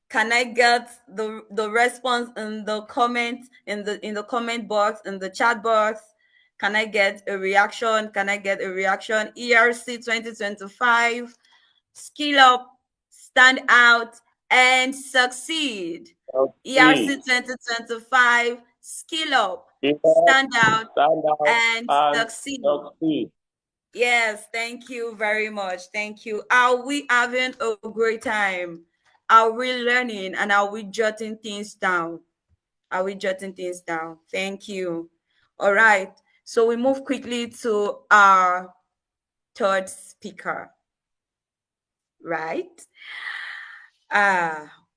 Can I get the response in the comment in the comment box, in the chat box? Can I get a reaction? Can I get a reaction? ERC 2025, skill up, stand out, and succeed. ERC Succeed. 2025, skill up, EROC, stand out, stand out and and succeed. succeed. Yes, thank you very much. Thank you. Are we having a great time? Are we learning and are we jotting things down? Are we jotting things down? Thank you. All right. So we move quickly to our third speaker, right?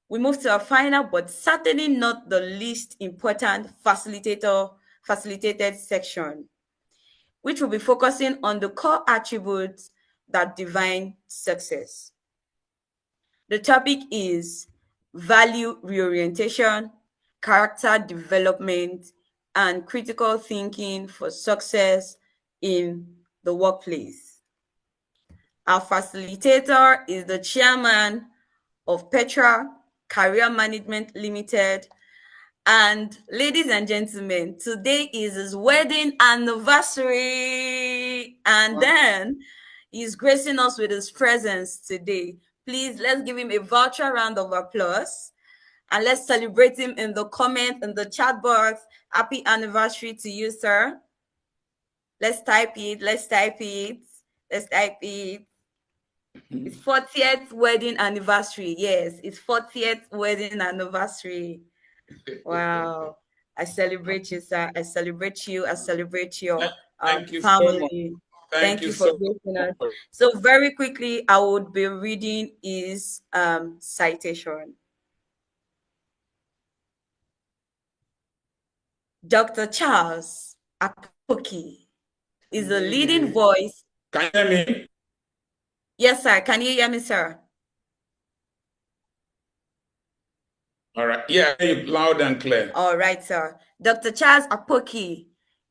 We move to our final, but certainly not the least important facilitated section, which will be focusing on the core attributes that define success. The topic is value reorientation, character development, and critical thinking for success in the workplace. Our facilitator is the chairman of Petra Career Management Limited. And ladies and gentlemen, today is his wedding anniversary. And then he's gracing us with his presence today. Please, let's give him a virtual round of applause. And let's celebrate him in the comment, in the chat box. Happy anniversary to you, sir. Let's type it. Let's type it. Let's type it. It's 40th wedding anniversary. Yes, it's 40th wedding anniversary. Wow. I celebrate you, sir. I celebrate you. I celebrate your Thank you so much. family. Thank Thank you you for so gracing us. much. So very quickly, I would be reading his citation. Dr. Charles Apoki is a leading voice. Can you hear me? Yes, sir. Can you hear me, sir? All right. Yeah, loud and clear. All right, sir. Dr. Charles Apoki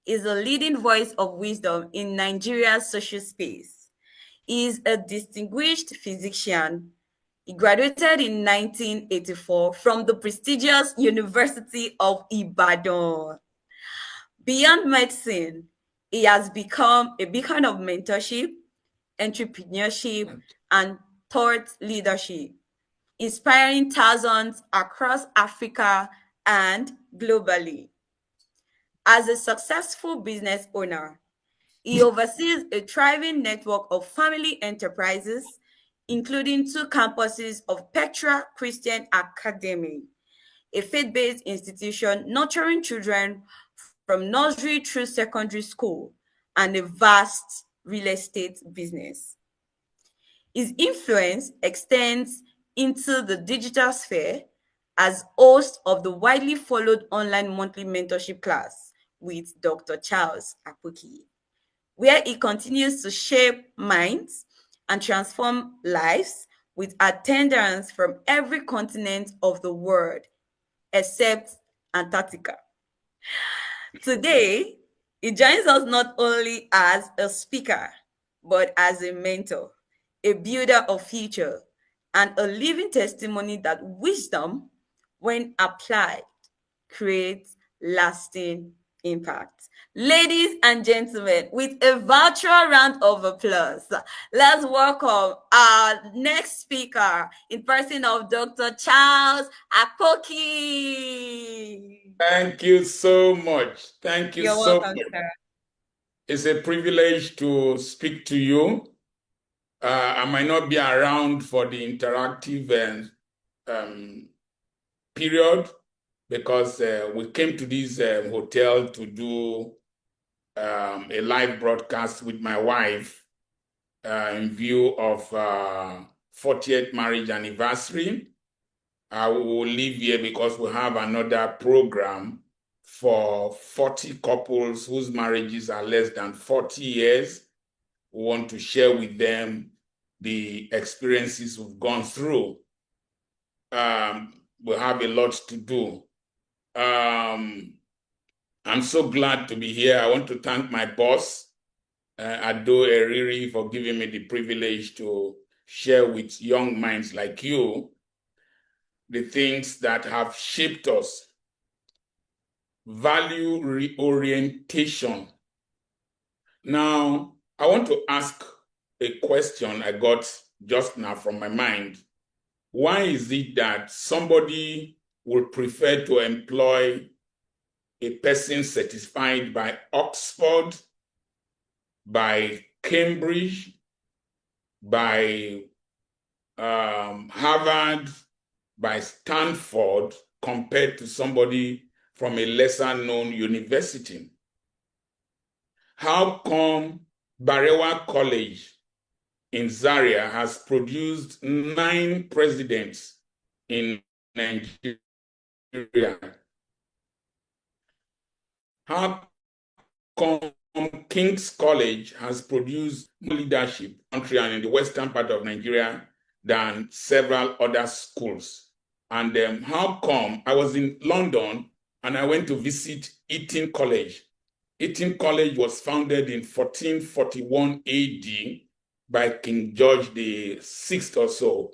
is a leading voice of wisdom in Nigeria's social space. He is a distinguished physician. He graduated in 1984 from the prestigious University of Ibadan. Beyond medicine, he has become a beacon of mentorship, entrepreneurship, and thought leadership, inspiring thousands across Africa and globally. As a successful business owner, he oversees a thriving network of family enterprises, including 2 campuses of Petra Christian Academy, a faith-based institution nurturing children from nursery through secondary school, and a vast real estate business. His influence extends into the digital sphere as host of the widely followed online monthly mentorship class with Dr. Charles Apoki, where he continues to shape minds and transform lives with attendants from every continent of the world except Antarctica. Today, he joins us not only as a speaker, but as a mentor, a builder of future, and a living testimony that wisdom, when applied, creates lasting impact. Ladies and gentlemen, with a virtual round of applause, let's welcome our next speaker in person of Dr. Charles Apoki. Thank you so much. Thank you You're so welcome, much. sir. It's a privilege to speak to you. I might not be around for the interactive period because we came to this hotel to do a live broadcast with my wife in view of 40th marriage anniversary. We will leave here because we have another program for 40 couples whose marriages are less than 40 years. We want to share with them the experiences we've gone through. We have a lot to do. I'm so glad to be here. I want to thank my boss, Ado Eriri, for giving me the privilege to share with young minds like you. the things that have shaped us. Value reorientation. Now, I want to ask a question I got just now from my mind. Why is it that somebody would prefer to employ a person certified by Oxford, by Cambridge, by Harvard, by Stanford, compared to somebody from a lesser known university? How come Barewa College in Zaria has produced 9 presidents in Nigeria? How come King's College has produced more leadership in the country and in the western part of Nigeria than several other schools? And how come I was in London and I went to visit Eton College? Eton College was founded in 1441 AD by King George VI or so.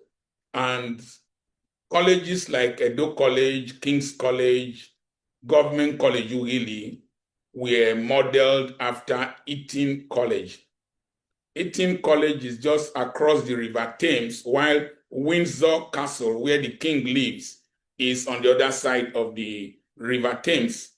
And colleges like Edo College, King's College, Government College Ugili were modeled after Eton College. Eton College is just across the River Thames, while Windsor Castle, where the king lives, is on the other side of the River Thames.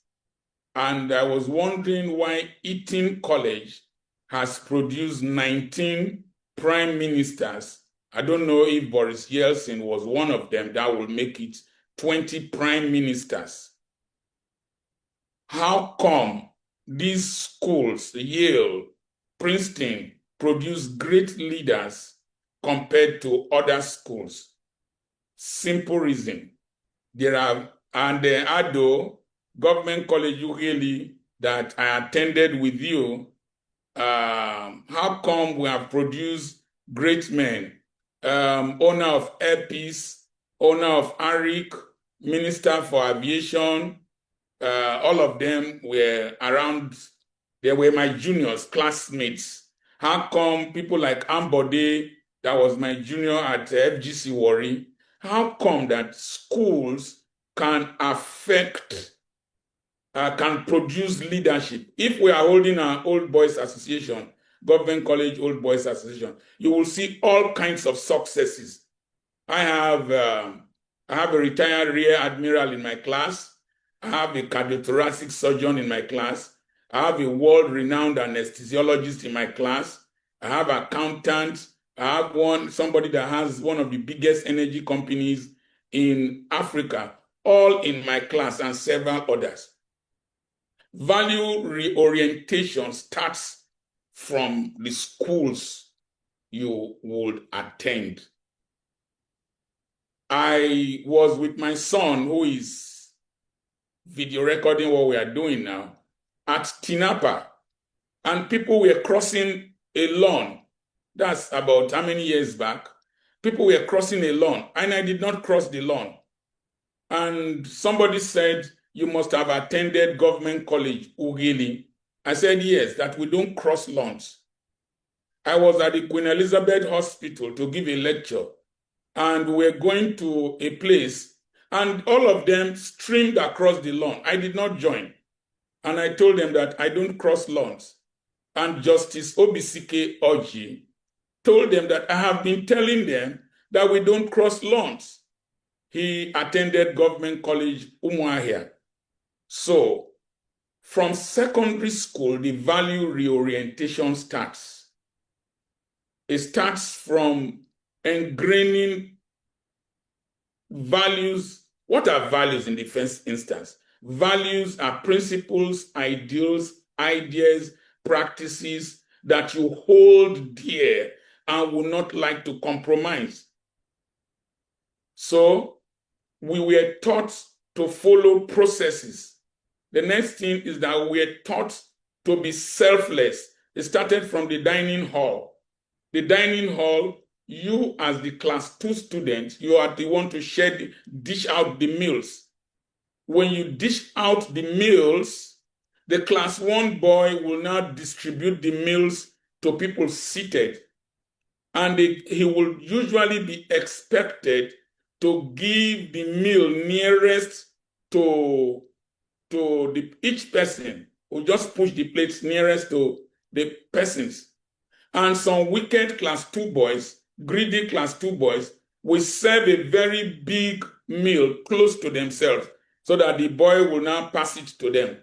And I was wondering why Eton College has produced 19 prime ministers. I don't know if Boris Yeltsin was one of them. That will make it 20 prime ministers. How come these schools, Yale, Princeton, produce great leaders compared to other schools? Simple reason. There are, and the Ado Government College Ughelli that I attended with you, how come we have produced great men? Owner of Airpeace, owner of ARIC, Minister for Aviation, all of them were around. They were my juniors, classmates. How come people like Ambode, that was my junior at FGC Warri, how come that schools can affect, can produce leadership? If we are holding our Old Boys Association, Government College Old Boys Association, you will see all kinds of successes. I have a retired rear admiral in my class. I have a cardiothoracic surgeon in my class. I have a world-renowned anesthesiologist in my class. I have accountants. I have somebody that has one of the biggest energy companies in Africa, all in my class, and several others. Value reorientation starts from the schools you would attend. I was with my son, who is video recording what we are doing now, at Tinapa, and people were crossing a lawn. That's about how many years back? People were crossing a lawn, and I did not cross the lawn. And somebody said, you must have attended Government College Ughelli. I said, yes, that we don't cross lawns. I was at the Queen Elizabeth Hospital to give a lecture, and we were going to a place, and all of them streamed across the lawn. I did not join. And I told them that I don't cross lawns. And Justice Obisike Oji told them that I have been telling them that we don't cross lawns. He attended Government College Umuahia. So from secondary school, the value reorientation starts. It starts from ingraining values. What are values in the first instance? Values are principles, ideals, ideas, practices that you hold dear and will not like to compromise. So we were taught to follow processes. The next thing is that we are taught to be selfless. It started from the dining hall. The dining hall, you as the class 2 student, you are the one to dish out the meals. When you dish out the meals, the class 1 boy will now distribute the meals to people seated. And he will usually be expected to give the meal nearest to each person. We just push the plates nearest to the persons. And some wicked class 2 boys, greedy class 2 boys, will serve a very big meal close to themselves so that the boy will now pass it to them.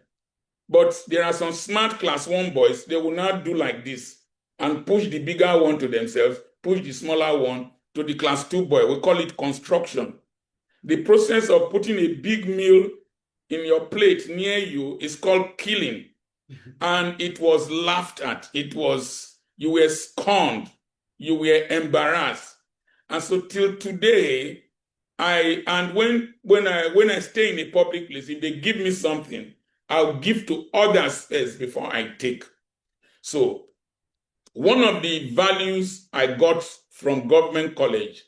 But there are some smart class 1 boys, they will not do like this and push the bigger one to themselves, push the smaller one to the class 2 boy. We call it construction. The process of putting a big meal in your plate near you is called killing. And it was laughed at. You were scorned. You were embarrassed. And so till today, when I stay in a public place, if they give me something, I'll give to others first before I take. So one of the values I got from government college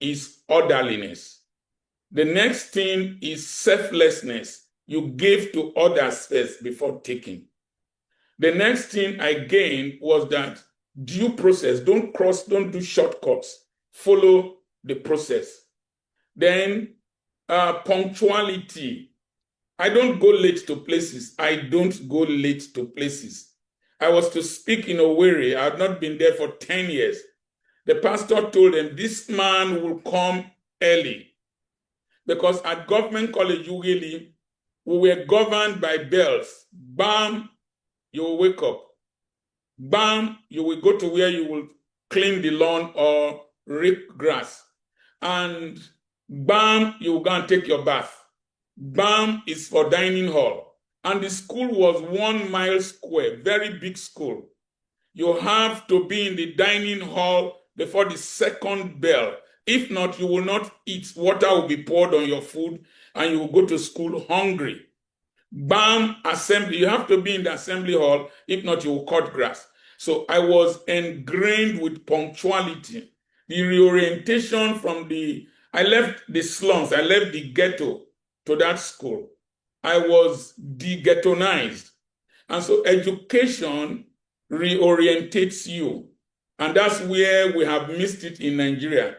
is orderliness. The next thing is selflessness. You give to others first before taking. The next thing I gained was that due process, don't do shortcuts, follow the process. Then punctuality. I don't go late to places. I don't go late to places. I was to speak in Owerri. I had not been there for 10 years. The pastor told them, this man will come early. Because at government college, usually, we were governed by bells. Bam, you will wake up. Bam, you will go to where you will clean the lawn or rake grass. And bam, you will go and take your bath. Bam is for dining hall. And the school was 1 mile square, very big school. You have to be in the dining hall before the second bell. If not, you will not eat. Water will be poured on your food and you will go to school hungry. Bam, assembly. You have to be in the assembly hall. If not, you will cut grass. So I was ingrained with punctuality. The reorientation I left the slums, I left the ghetto to that school. I was de-ghettonized. And so education reorientates you. And that's where we have missed it in Nigeria.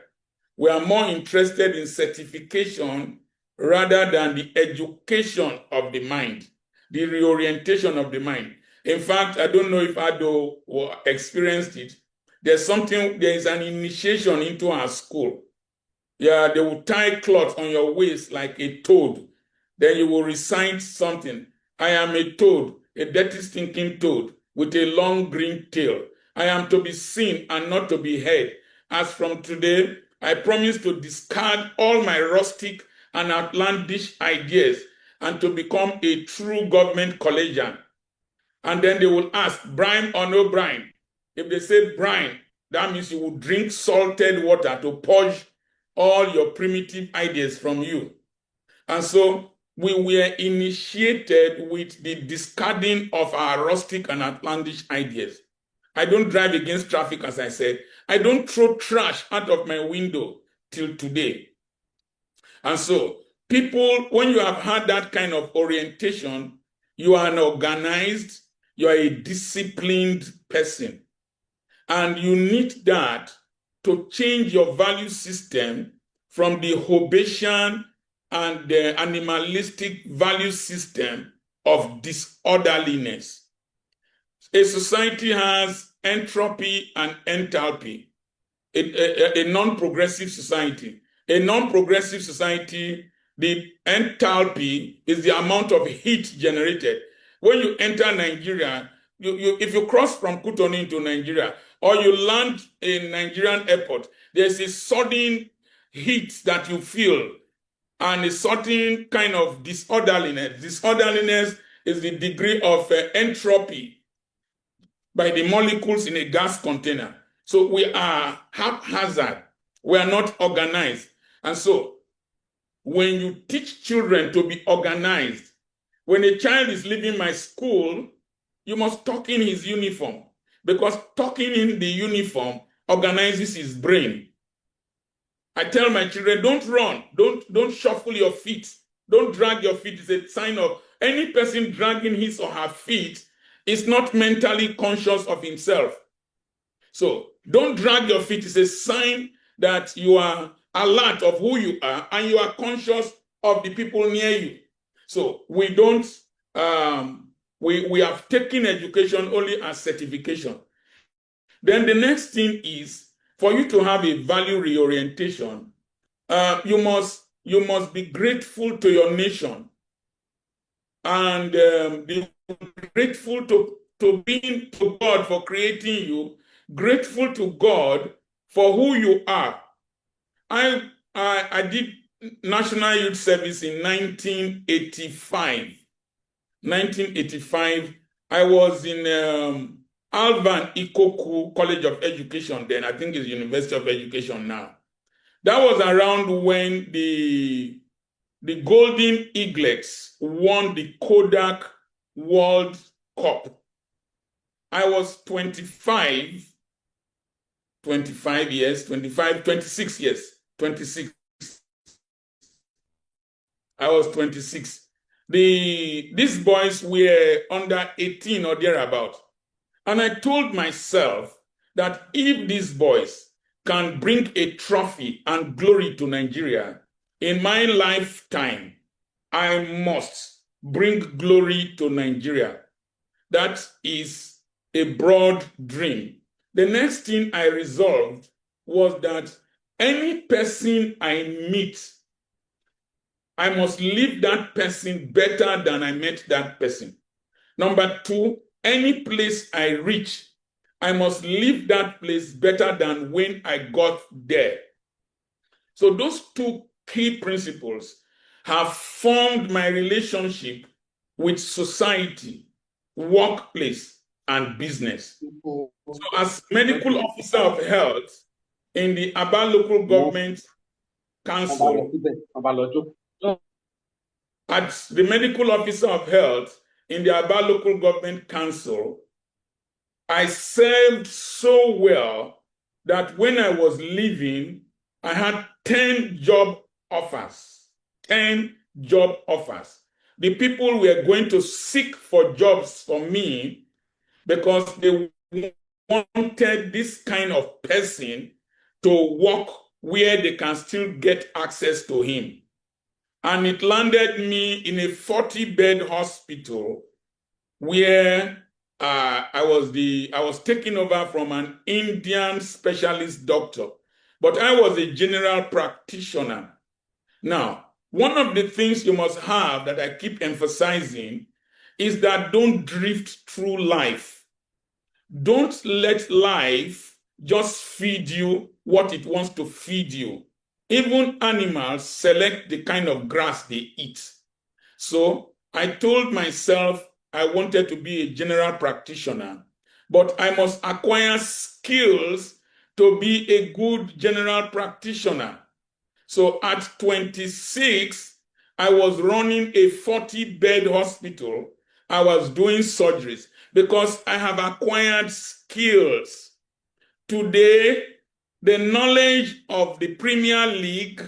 We are more interested in certification rather than the education of the mind, the reorientation of the mind. In fact, I don't know if Ado experienced it. There is an initiation into our school. Yeah, they will tie cloth on your waist like a toad. Then you will recite something. I am a toad, a dirty stinking toad with a long green tail. I am to be seen and not to be heard. As from today, I promise to discard all my rustic and outlandish ideas and to become a true government collegian. And then they will ask, brine or no brine? If they say brine, that means you will drink salted water to purge all your primitive ideas from you. And so we were initiated with the discarding of our rustic and outlandish ideas. I don't drive against traffic, as I said. I don't throw trash out of my window till today. And so people, when you have had that kind of orientation, you are an organized, you are a disciplined person. And you need that to change your value system from the Hobbesian and the animalistic value system of disorderliness. A society has entropy and enthalpy. A non-progressive society. A non-progressive society, the enthalpy is the amount of heat generated. When you enter Nigeria, if you cross from Cotonou into Nigeria, or you land in Nigerian airport, there's a sudden heat that you feel and a certain kind of disorderliness. Disorderliness is the degree of entropy by the molecules in a gas container. So we are haphazard. We are not organized. And so when you teach children to be organized, when a child is leaving my school, you must tuck in his uniform, because tucking in the uniform organizes his brain. I tell my children, don't run, don't shuffle your feet, don't drag your feet. It's a sign of any person dragging his or her feet is not mentally conscious of himself. So don't drag your feet. It's a sign that you are alert of who you are, and you are conscious of the people near you. So we don't, we have taken education only as certification. Then the next thing is for you to have a value reorientation, you must be grateful to your nation and be grateful to God for creating you, grateful to God for who you are. I did National Youth Service in 1985. 1985, I was in Alvan Ikoku College of Education then. I think it's University of Education now. That was around when the Golden Eaglets won the Kodak World Cup. I was 25 years, 25, 26 years, 26. I was 26. These boys were under 18 or thereabout. And I told myself that if these boys can bring a trophy and glory to Nigeria in my lifetime, I must bring glory to Nigeria. That is a broad dream. The next thing I resolved was that any person I meet, I must leave that person better than I met that person. Number two, any place I reach, I must leave that place better than when I got there. So those two key principles have formed my relationship with society, workplace, and business. So as medical officer of health in the Aba Local Government Council, as the medical officer of health in the Aba Local Government Council, I served so well that when I was leaving, I had 10 job offers. 10 job offers. The people were going to seek for jobs for me because they wanted this kind of person to work where they can still get access to him. And it landed me in a 40-bed hospital where I was taken over from an Indian specialist doctor, but I was a general practitioner. Now, one of the things you must have that I keep emphasizing is that don't drift through life. Don't let life just feed you what it wants to feed you. Even animals select the kind of grass they eat. So I told myself I wanted to be a general practitioner, but I must acquire skills to be a good general practitioner. So at 26, I was running a 40-bed hospital. I was doing surgeries because I have acquired skills. Today, the knowledge of the Premier League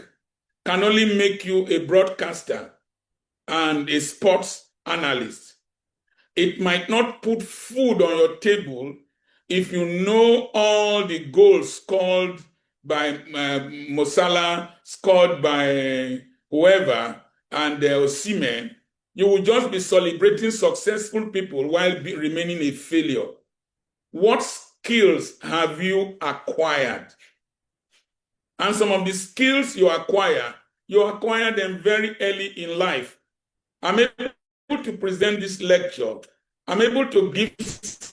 can only make you a broadcaster and a sports analyst. It might not put food on your table if you know all the goals scored by Mosala, scored by whoever, and Osimhen. You will just be celebrating successful people while remaining a failure. What skills have you acquired? And some of the skills you acquire them very early in life. I'm able to present this lecture. I'm able to give speech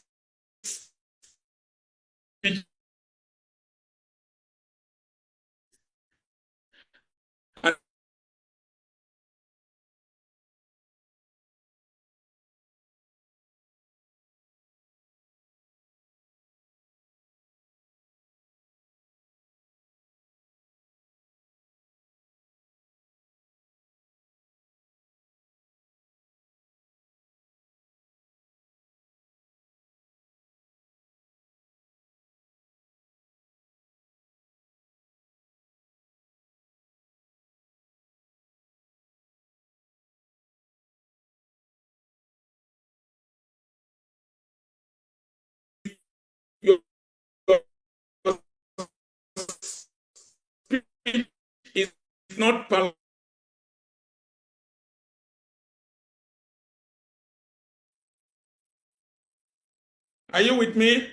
is not Are you with me?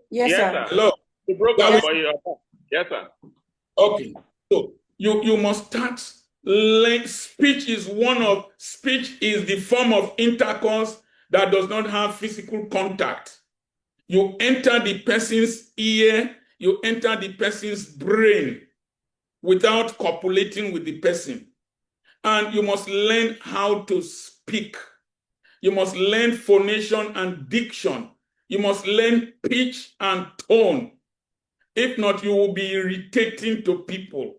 Yes, sir. Hello. You broke up, but you yes, sir. Okay. So you must start. Speech is the form of intercourse that does not have physical contact. You enter the person's ear, you enter the person's brain without copulating with the person. And you must learn how to speak. You must learn phonation and diction. You must learn pitch and tone. If not, you will be irritating to people.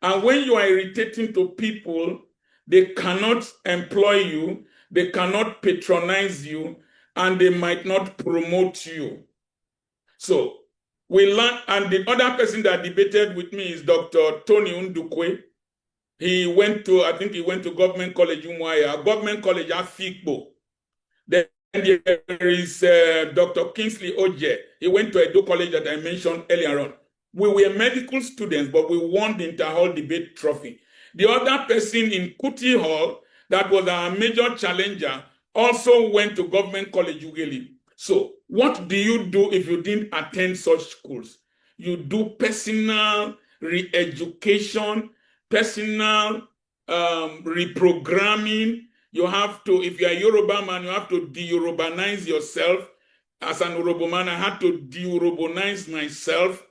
And when you are irritating to people, they cannot employ you, they cannot patronize you, and they might not promote you. So we learn, and the other person that debated with me is Dr. Tony Undukwe. I think he went to Government College Umuahia, Government College Afikpo. Then there is Dr. Kingsley Oje. He went to Edo College that I mentioned earlier on. We were medical students, but we won the Inter-Hall debate trophy. The other person in Kuti Hall, that was our major challenger, also went to Government College Ughelli. So what do you do if you didn't attend such schools? You do personal re-education, personal reprogramming. You have to, if you're a Yoruba man, you have to de-Yorubanize yourself. As an Yoruba man, I had to de-Yorubanize myself.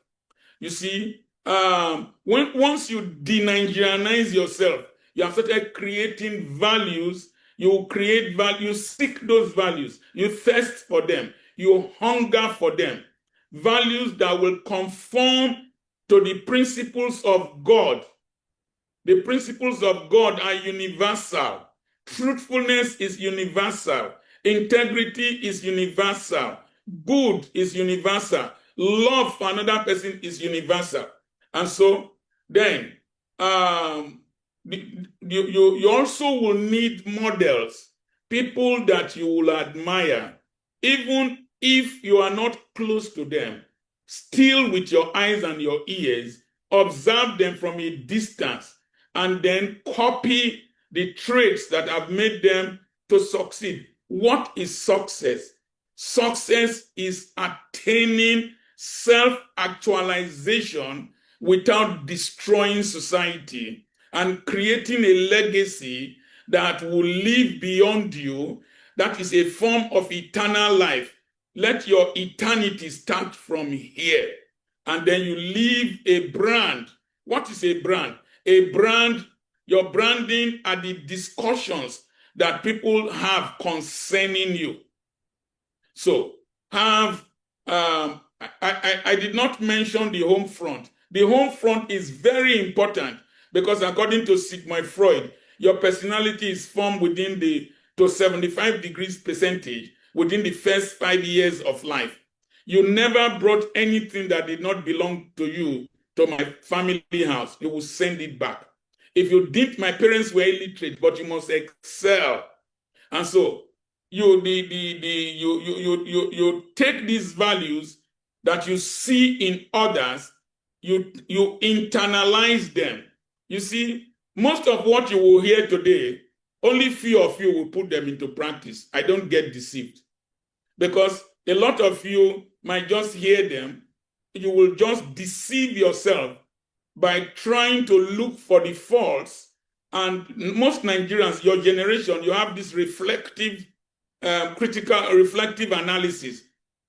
You see, once you de-Nigerianize yourself, you have started creating values. You create value, you seek those values, you thirst for them, you hunger for them. Values that will conform to the principles of God. The principles of God are universal. Truthfulness is universal. Integrity is universal. Good is universal. Love for another person is universal. And so then you also will need models, people that you will admire, even if you are not close to them. Still, with your eyes and your ears, observe them from a distance and then copy the traits that have made them to succeed. What is success? Success is attaining self-actualization without destroying society and creating a legacy that will live beyond you. That is a form of eternal life. Let your eternity start from here. And then you leave a brand. What is a brand? A brand, your branding are the discussions that people have concerning you. So I did not mention the home front. The home front is very important because according to Sigmund Freud, your personality is formed to 75 degrees percentage within the first 5 years of life. You never brought anything that did not belong to you to my family house. You will send it back. If you didn't, my parents were illiterate, but you must excel. And so you take these values that you see in others, you internalize them. You see, most of what you will hear today, only few of you will put them into practice. I don't get deceived. Because a lot of you might just hear them. You will just deceive yourself by trying to look for the faults. And most Nigerians, your generation, you have this reflective analysis.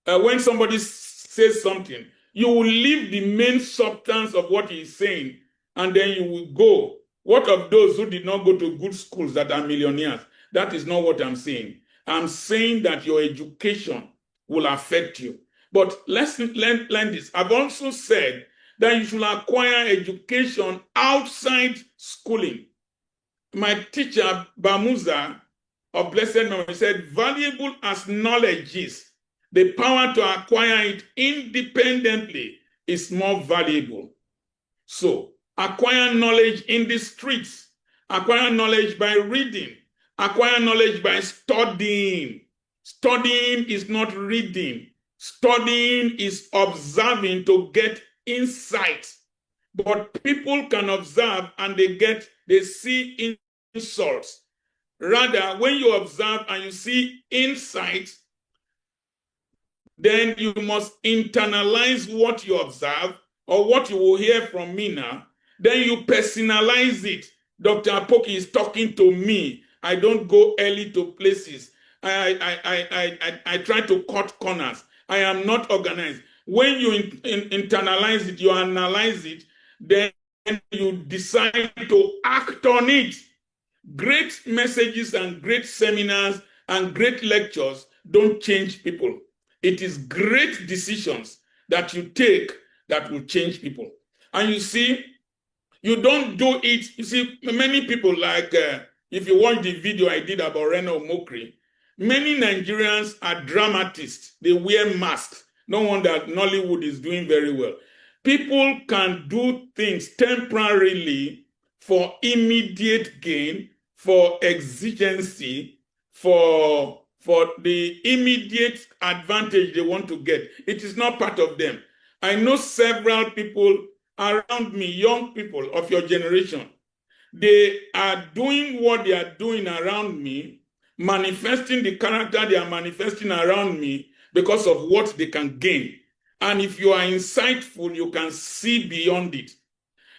When somebody says something, you will leave the main substance of what he is saying, and then you will go. What of those who did not go to good schools that are millionaires? That is not what I'm saying. I'm saying that your education will affect you. But let's learn this. I've also said that you should acquire education outside schooling. My teacher, Bamuza, of blessed memory, said, valuable as knowledge is, the power to acquire it independently is more valuable. So, acquire knowledge in the streets, acquire knowledge by reading, acquire knowledge by studying. Studying is not reading. Studying is observing to get insight. But people can observe and they see insults. Rather, when you observe and you see insight, then you must internalize what you observe or what you will hear from me now. Then you personalize it. Dr. Apoki is talking to me. I don't go early to places. I try to cut corners. I am not organized. When you internalize it, you analyze it, then you decide to act on it. Great messages and great seminars and great lectures don't change people. It is great decisions that you take that will change people. And you see, you don't do it. You see, many people, like if you watch the video I did about Reno Mokri, many Nigerians are dramatists. They wear masks. No wonder Nollywood is doing very well. People can do things temporarily for immediate gain, for exigency, for the immediate advantage they want to get. It is not part of them. I know several people around me, young people of your generation, they are doing what they are doing around me, manifesting the character they are manifesting around me because of what they can gain. And if you are insightful, you can see beyond it.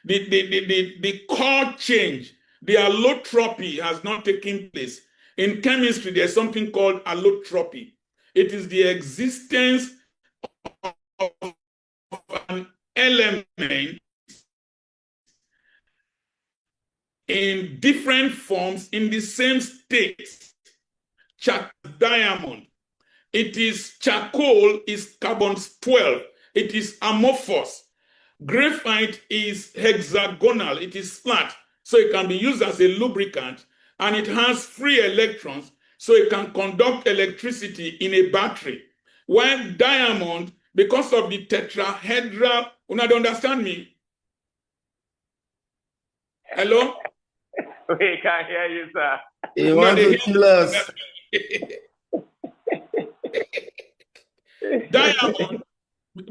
The core change, the allotropy has not taken place. In chemistry, there's something called allotropy. It is the existence of an element in different forms in the same state. Diamond. It is charcoal is carbon 12. It is amorphous. Graphite is hexagonal. It is flat, so it can be used as a lubricant, and it has free electrons, so it can conduct electricity in a battery. While diamond, because of the tetrahedral, you don't understand me? Hello? We can hear you, sir. You want to kill us? Diamond,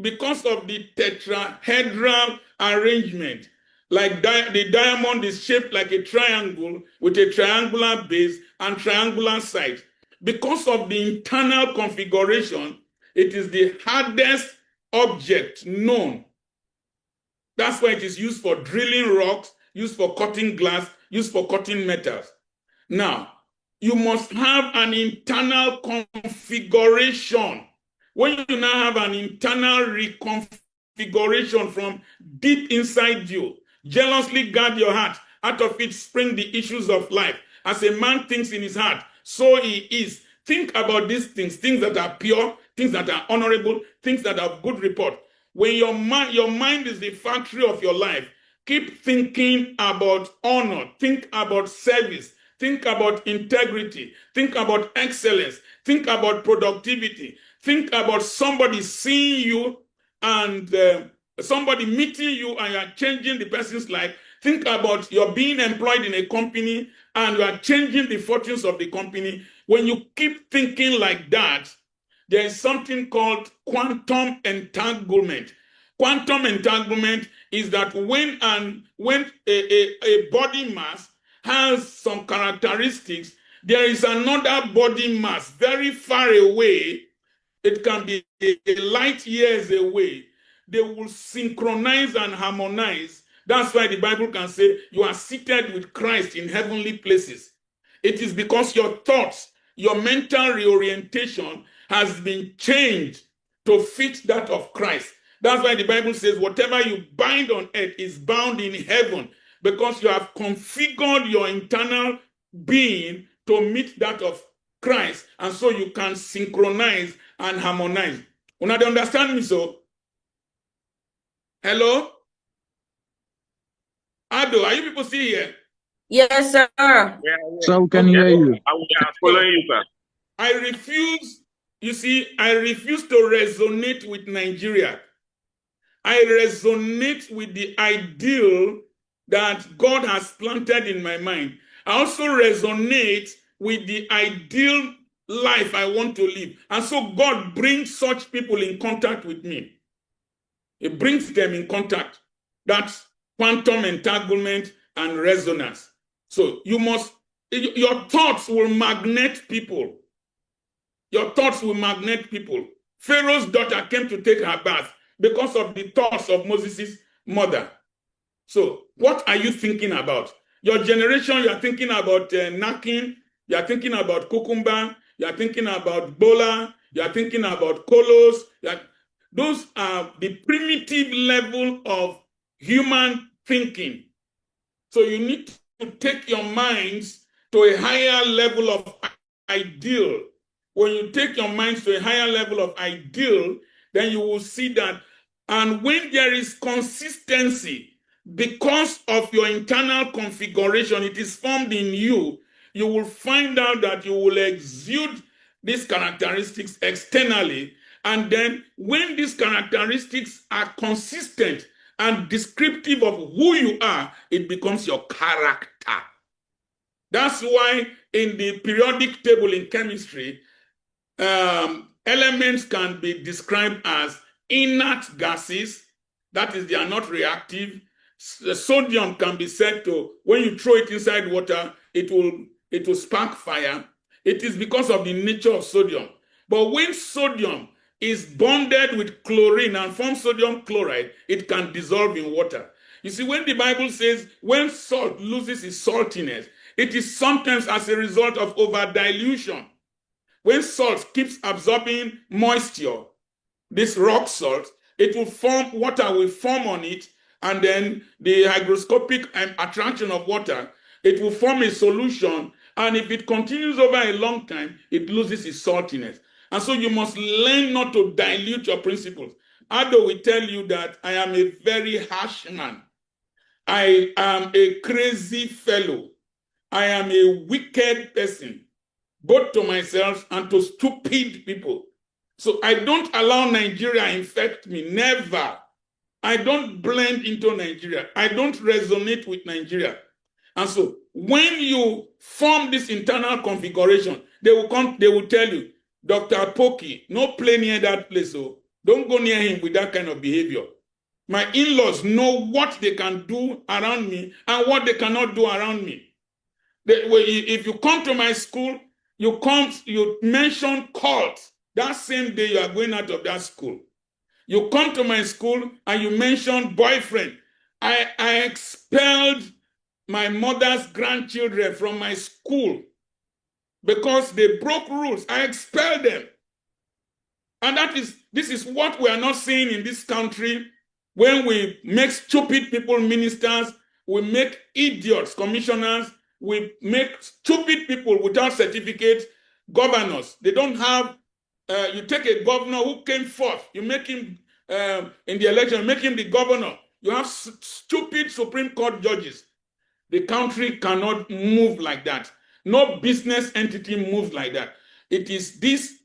because of the tetrahedral arrangement, like the diamond is shaped like a triangle with a triangular base and triangular sides. Because of the internal configuration, it is the hardest object known. That's why it is used for drilling rocks, used for cutting glass, used for cutting metals. Now, you must have an internal configuration. When you now have an internal reconfiguration from deep inside you, jealously guard your heart. Out of it spring the issues of life. As a man thinks in his heart, so he is. Think about these things, things that are pure, things that are honorable, things that have good report. When your mind is the factory of your life, keep thinking about honor, think about service, think about integrity, think about excellence, think about productivity, think about somebody seeing you and somebody meeting you and you are changing the person's life. Think about you're being employed in a company and you are changing the fortunes of the company. When you keep thinking like that, there is something called quantum entanglement. Quantum entanglement is that when a body mass has some characteristics, there is another body mass very far away. It can be a light years away. They will synchronize and harmonize. That's why the Bible can say you are seated with Christ in heavenly places. It is because your thoughts, your mental reorientation has been changed to fit that of Christ. That's why the Bible says whatever you bind on earth is bound in heaven, because you have configured your internal being to meet that of Christ, and so you can synchronize and harmonize. You understand me so? Hello? Ado, are you people still here? Yes, sir. Yeah. So we can hear you. We are following you, sir. I refuse, you see, I refuse to resonate with Nigeria. I resonate with the ideal that God has planted in my mind. I also resonate with the ideal life I want to live. And so God brings such people in contact with me. He brings them in contact. That quantum entanglement, and resonance. So your thoughts will magnet people. Your thoughts will magnet people. Pharaoh's daughter came to take her bath because of the thoughts of Moses' mother. So what are you thinking about? Your generation, you are thinking about knacking, you are thinking about cucumber, you are thinking about bola, you are thinking about kolos. Those are the primitive level of human thinking. So you need to take your minds to a higher level of ideal. When you take your minds to a higher level of ideal, then you will see that. And when there is consistency, because of your internal configuration, it is formed in you, you will find out that you will exude these characteristics externally. And then when these characteristics are consistent and descriptive of who you are, it becomes your character. That's why in the periodic table in chemistry, elements can be described as inert gases, that is, they are not reactive. The sodium can be said to, when you throw it inside water, it will spark fire. It is because of the nature of sodium. But when sodium is bonded with chlorine and forms sodium chloride, it can dissolve in water. You see, when the Bible says when salt loses its saltiness, it is sometimes as a result of over-dilution. When salt keeps absorbing moisture, this rock salt, it will form, water will form on it, and then the hygroscopic attraction of water, it will form a solution, and if it continues over a long time, it loses its saltiness. And so you must learn not to dilute your principles. Ado will tell you that I am a very harsh man. I am a crazy fellow. I am a wicked person, both to myself and to stupid people. So I don't allow Nigeria infect me, never. I don't blend into Nigeria. I don't resonate with Nigeria. And so when you form this internal configuration, they will tell you, Dr. Apoki, no play near that place, so don't go near him with that kind of behavior. My in-laws know what they can do around me and what they cannot do around me. If you come to my school, you mention cult. That same day you are going out of that school. You come to my school and you mention boyfriend. I expelled my mother's grandchildren from my school because they broke rules. I expelled them. And this is what we are not seeing in this country. When we make stupid people ministers, we make idiots commissioners, we make stupid people without certificates governors. They don't have, you take a governor who came forth, you make him, in the election, make him the governor. You have stupid Supreme Court judges. The country cannot move like that. No business entity moves like that. It is this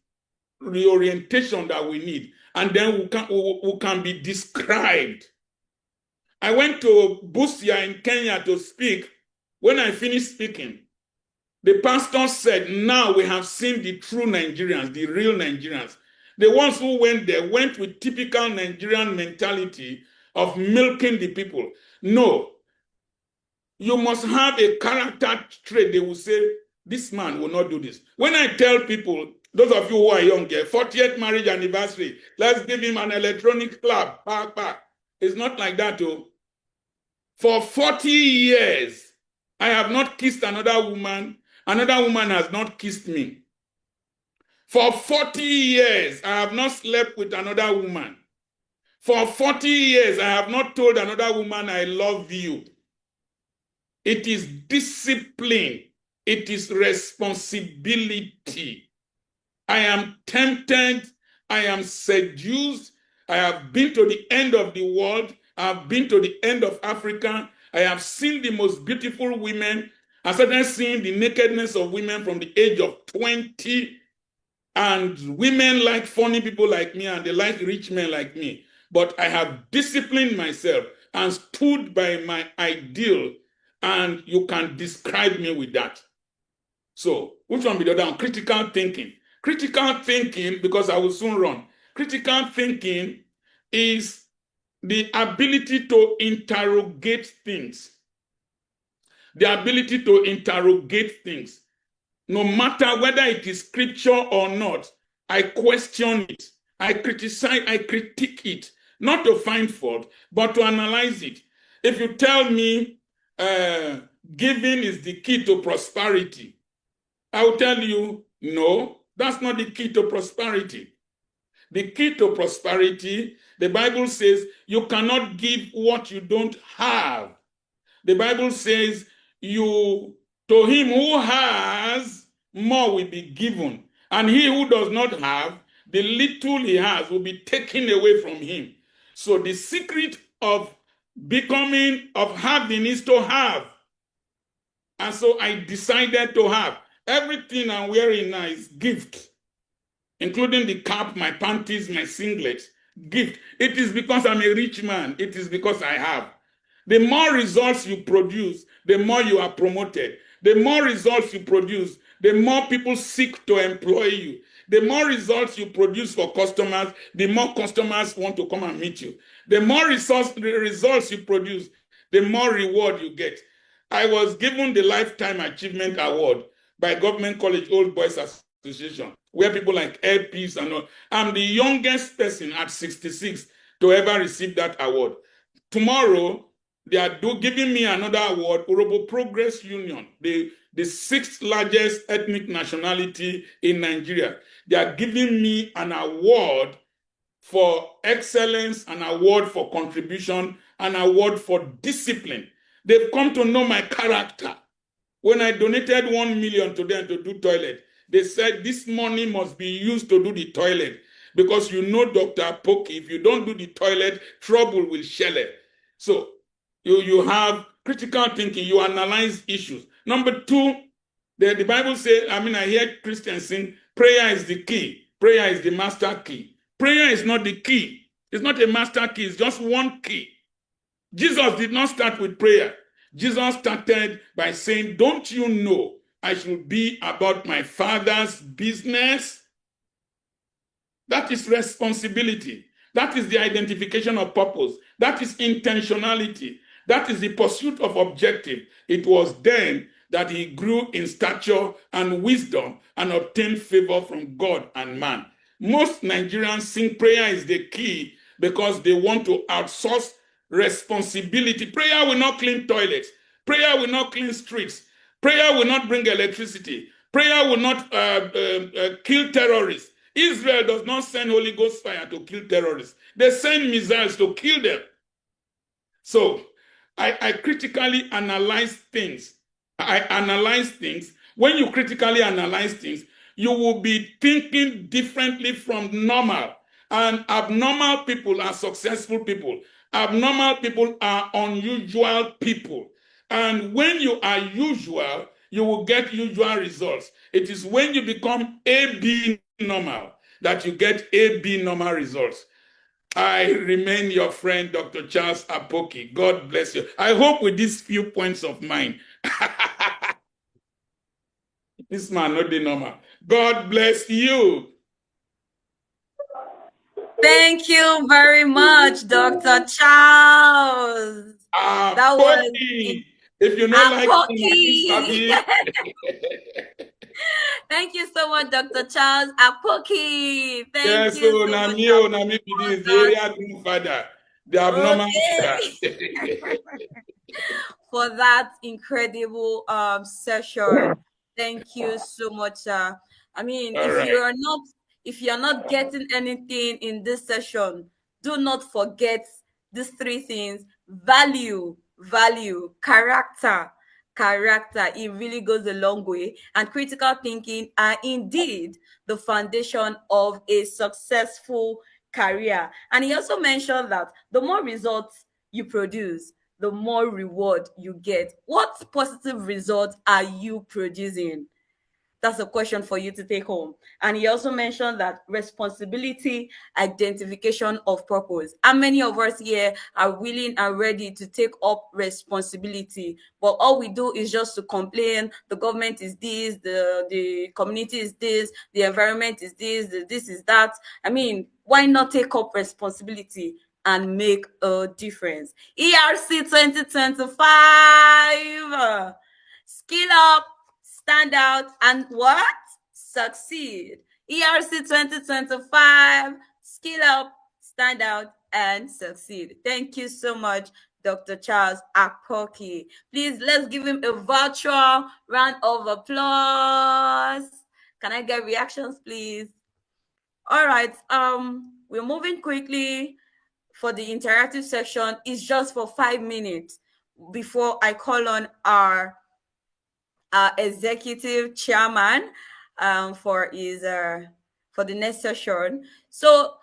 reorientation that we need. And then we can be described. I went to Busia in Kenya to speak. When I finished speaking, the pastor said, now we have seen the true Nigerians, the real Nigerians. The ones who went there went with typical Nigerian mentality of milking the people. No, you must have a character trait. They will say, this man will not do this. When I tell people, those of you who are young, 40th marriage anniversary, let's give him an electronic clap. It's not like that, oh. For 40 years, I have not kissed another woman. Another woman has not kissed me. For 40 years, I have not slept with another woman. For 40 years, I have not told another woman I love you. It is discipline. It is responsibility. I am tempted. I am seduced. I have been to the end of the world. I have been to the end of Africa. I have seen the most beautiful women. I started seeing the nakedness of women from the age of 20. And women like funny people like me, and they like rich men like me. But I have disciplined myself and stood by my ideal. And you can describe me with that. So, which one be the other one? Critical thinking. Critical thinking, because I will soon run. Critical thinking is the ability to interrogate things. The ability to interrogate things. No matter whether it is scripture or not, I question it. I criticize, I critique it. Not to find fault, but to analyze it. If you tell me giving is the key to prosperity, I will tell you, no, that's not the key to prosperity. The key to prosperity, the Bible says, you cannot give what you don't have. The Bible says, to him who has, more will be given. And he who does not have, the little he has will be taken away from him. So the secret of having is to have. And so I decided to have. Everything I'm wearing now is gift, including the cap, my panties, my singlet. Gift. It is because I'm a rich man. It is because I have. The more results you produce, the more you are promoted. The more results you produce, the more people seek to employ you. The more results you produce for customers, the more customers want to come and meet you. The more results you produce, the more reward you get. I was given the Lifetime Achievement Award by Government College Old Boys Association, where people like LPs and all. I'm the youngest person at 66 to ever receive that award. Tomorrow, they are giving me another award, Orobo Progress Union, the sixth largest ethnic nationality in Nigeria. They are giving me an award for excellence, an award for contribution, an award for discipline. They've come to know my character. When I donated 1 million to them to do toilet, they said this money must be used to do the toilet because you know, Dr. Apoki, if you don't do the toilet, trouble will shell it. So you have critical thinking, you analyze issues. Number two, the Bible says, I hear Christians sing, prayer is the key. Prayer is the master key. Prayer is not the key. It's not a master key. It's just one key. Jesus did not start with prayer. Jesus started by saying, don't you know I should be about my Father's business? That is responsibility. That is the identification of purpose. That is intentionality. That is the pursuit of objective. It was then that he grew in stature and wisdom and obtained favor from God and man. Most Nigerians think prayer is the key because they want to outsource responsibility. Prayer will not clean toilets. Prayer will not clean streets. Prayer will not bring electricity. Prayer will not kill terrorists. Israel does not send Holy Ghost fire to kill terrorists. They send missiles to kill them. So I critically analyze things. I analyze things. When you critically analyze things, you will be thinking differently from normal. And abnormal people are successful people. Abnormal people are unusual people. And when you are usual, you will get usual results. It is when you become AB normal that you get AB normal results. I remain your friend, Dr. Charles Apoki. God bless you. I hope with these few points of mine, this man not the normal. God bless you. Thank you very much, Dr. Charles. Apoki. That was if you know Apoki. like Thank you so much, Dr. Charles Apoki. Thank yes, you so so much. Nami is the area father. The abnormal for that incredible session. Thank you so much, sir. I mean, if you're not getting anything in this session, do not forget these three things: value, character. It really goes a long way, and critical thinking are indeed the foundation of a successful career. And he also mentioned that the more results you produce, the more reward you get. What positive results are you producing? That's a question for you to take home. And he also mentioned that responsibility, identification of purpose. How many of us here are willing and ready to take up responsibility? But all we do is just to complain. The government is this, the community is this, the environment is this is that. I mean, why not take up responsibility and make a difference. ERC 2025. Skill up, stand out, and what? Succeed. ERC 2025. Skill up, stand out, and succeed. Thank you so much, Dr. Charles Apoki. Please, let's give him a virtual round of applause. Can I get reactions, please? All right. We're moving quickly for the interactive section. It's just for 5 minutes before I call on our executive chairman for the next session. So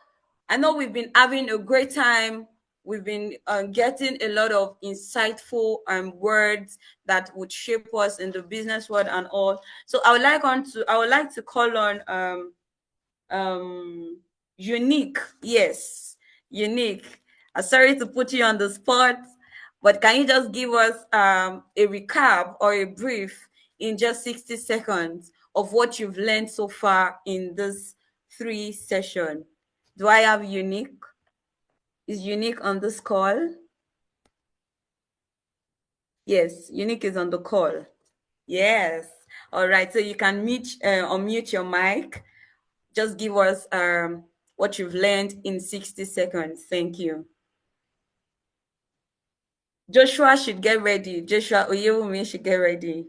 I know we've been having a great time. We've been getting a lot of insightful words that would shape us in the business world and all. So I would like to call on Unique. Yes, Unique. Sorry to put you on the spot, but can you just give us a recap or a brief in just 60 seconds of what you've learned so far in this 3 session? Do I have Unique? Is Unique on this call? Yes, Unique is on the call. Yes. All right. So you can unmute your mic. Just give us what you've learned in 60 seconds. Thank you. Joshua should get ready. Joshua Oyewumi should get ready.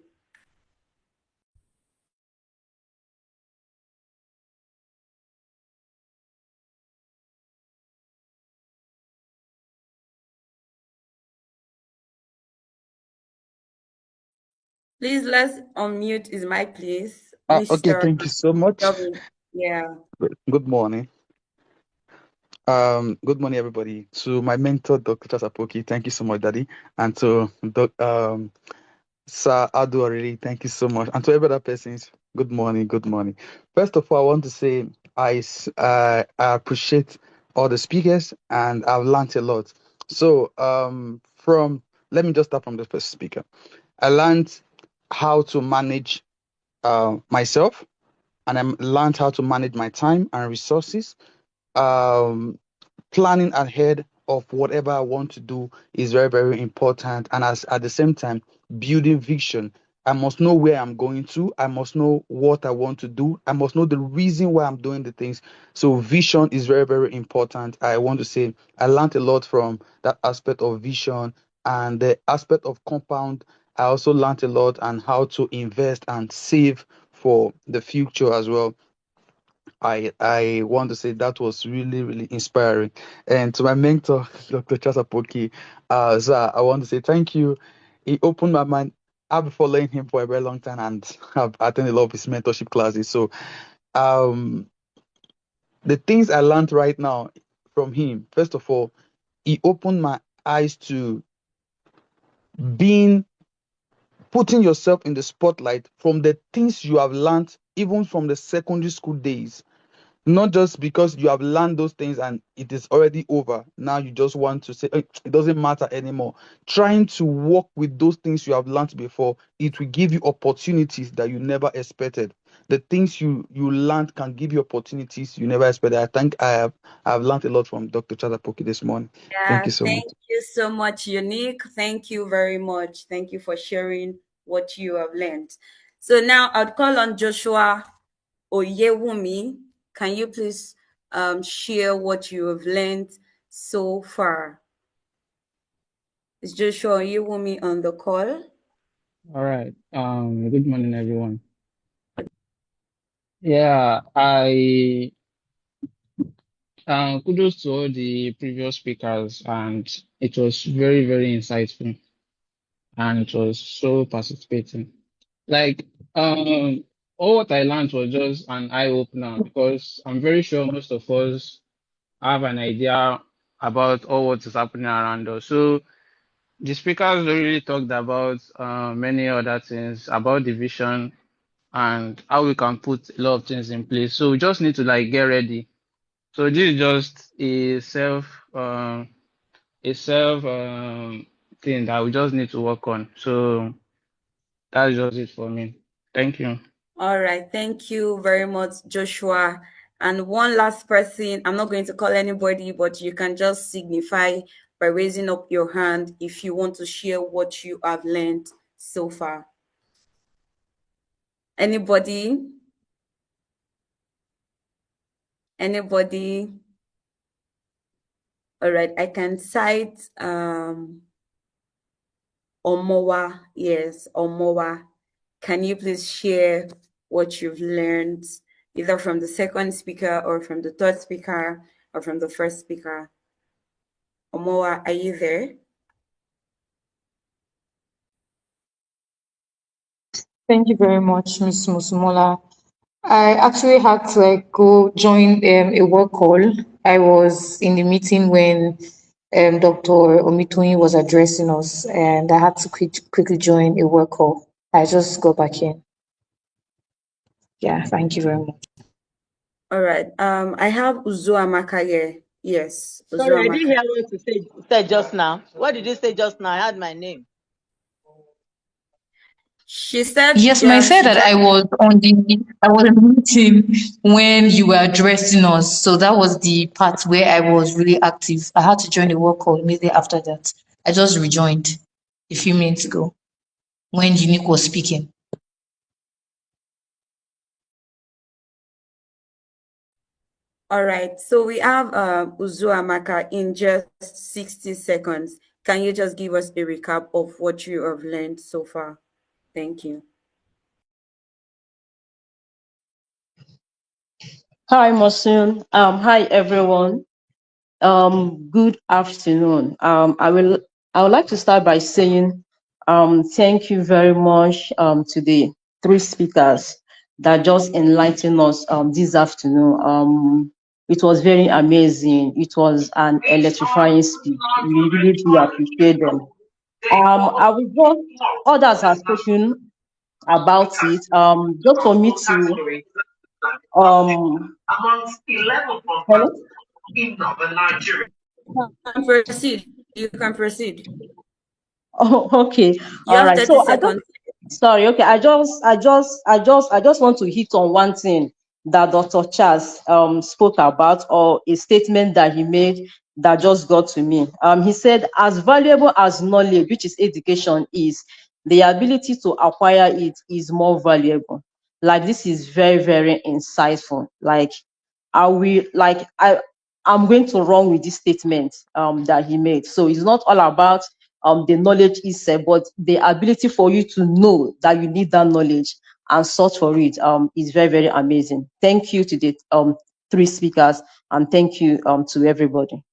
Please, let's unmute his mic, please. Okay, Mr. thank you so much. Yeah. Good morning. Good morning, everybody. To my mentor, Dr. Charles Apoki, thank you so much, Daddy. And to Sir Adu, thank you so much. And to every other persons, good morning, good morning. First of all, I want to say I appreciate all the speakers and I've learned a lot. So let me just start from the first speaker. I learned how to manage myself, and I learned how to manage my time and resources. Planning ahead of whatever I want to do is very, very important. And at the same time, building vision. I must know where I'm going to. I must know what I want to do. I must know the reason why I'm doing the things. So vision is very, very important. I want to say I learned a lot from that aspect of vision and the aspect of compound. I also learned a lot on how to invest and save for the future as well. I want to say that was really, really inspiring. And to my mentor, Dr. Chasapoki, sir, I want to say thank you. He opened my mind. I've been following him for a very long time and have attended a lot of his mentorship classes. So the things I learned right now from him, first of all, he opened my eyes to putting yourself in the spotlight from the things you have learned, even from the secondary school days. Not just because you have learned those things and it is already over. Now you just want to say it doesn't matter anymore. Trying to work with those things you have learned before, it will give you opportunities that you never expected. The things you learned can give you opportunities you never expected. I think I've learned a lot from Dr. Chadapoki this morning. Thank Yeah, you so much. thank you so much, Unique. Thank you very much. Thank you for sharing what you have learned. So now I'd call on Joshua Oyewumi. Can you please share what you have learned so far? Is Joshua Oyewumi on the call? All right. Good morning, everyone. Yeah, I kudos to all the previous speakers, and it was very, very insightful, and it was so participating. Like, all what I learned was just an eye opener because I'm very sure most of us have an idea about all what is happening around us. So the speakers really talked about many other things about the vision and how we can put a lot of things in place. So we just need to like get ready. So this is just a self thing that we just need to work on. So that's just it for me. Thank you. All right. Thank you very much, Joshua. And one last person, I'm not going to call anybody, but you can just signify by raising up your hand if you want to share what you have learned so far. Anybody? Anybody? All right, I can cite Omowa. Yes, Omowa. Can you please share what you've learned, either from the second speaker or from the third speaker or from the first speaker? Omowa, are you there? Thank you very much, Ms. Musumola. I actually had to go join a work call. I was in the meeting when Dr. Omitoyin was addressing us, and I had to quickly join a work call. I just got back in. Yeah, thank you very much. All right. I have Uzoamaka here. Yes, Sorry, I didn't Uzoamaka. hear what you said just now. What did you say just now? I had my name. She said Yes, I said she that just I was in a meeting when you were addressing us. So that was the part where I was really active. I had to join the work call immediately after that. I just rejoined a few minutes ago when Unique was speaking. All right. So we have Uzoamaka in just 60 seconds. Can you just give us a recap of what you have learned so far? Thank you. Hi, Mosun. Hi, everyone. Good afternoon. I would like to start by saying thank you very much to the three speakers that just enlightened us this afternoon. It was very amazing. It was an electrifying speech. We really do appreciate them. I will just others have spoken about it. Just for me to hello. Proceed. You can proceed. Oh, okay. You All have right. 30 So seconds. sorry. Okay. I just want to hit on one thing that Dr. Charles spoke about, or a statement that he made that just got to me. He said, as valuable as knowledge, which is education, is, the ability to acquire it is more valuable. Like, this is very, very insightful. Like, I'm going to run with this statement that he made. So it's not all about the knowledge itself, but the ability for you to know that you need that knowledge and search for it is very, very amazing. Thank you to the three speakers, and thank you to everybody.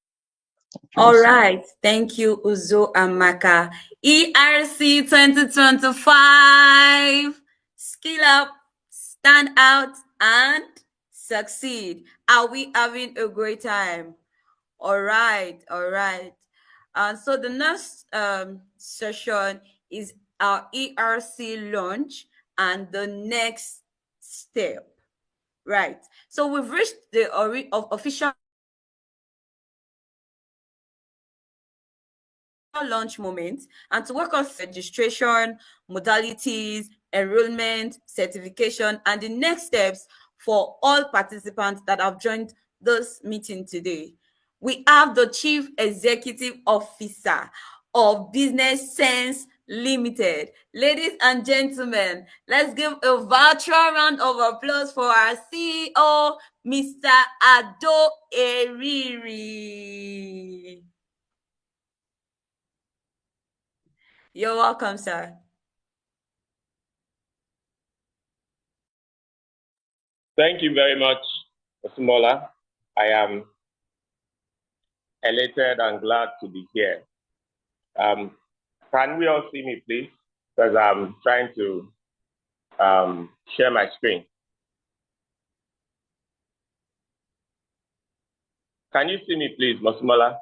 All right. Thank you, Uzoamaka. ERC 2025. Skill up, stand out, and succeed. Are we having a great time? All right. All right. So the next session is our ERC launch and the next step. Right. So we've reached the official launch moment, and to work us registration, modalities, enrollment, certification, and the next steps for all participants that have joined this meeting today. We have the Chief Executive Officer of Business Sense Limited. Ladies and gentlemen, let's give a virtual round of applause for our CEO, Mr. Ado Eriri. You're welcome, sir. Thank you very much, Smola. I am elated and glad to be here. Can we all see me, please? Because I'm trying to share my screen. Can you see me, please, Mosmola?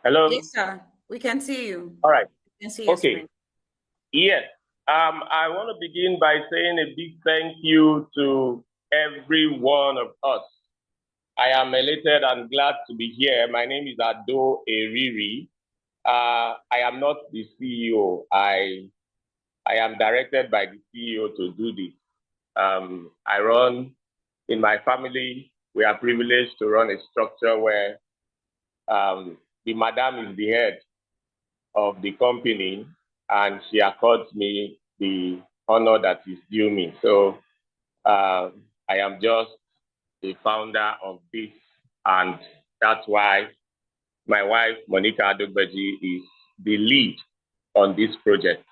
Hello? Yes, sir. We can see you. All right. We can see your Okay. screen. Yes. I want to begin by saying a big thank you to every one of us. I am elated and glad to be here. My name is Ado Eriri. I am not the CEO. I I am directed by the CEO to do this. I run, in my family, we are privileged to run a structure where the madam is the head of the company, and she accords me the honor that is due me. So I am just the founder of this, and that's why my wife, Monica Adogbeji, is the lead on this project.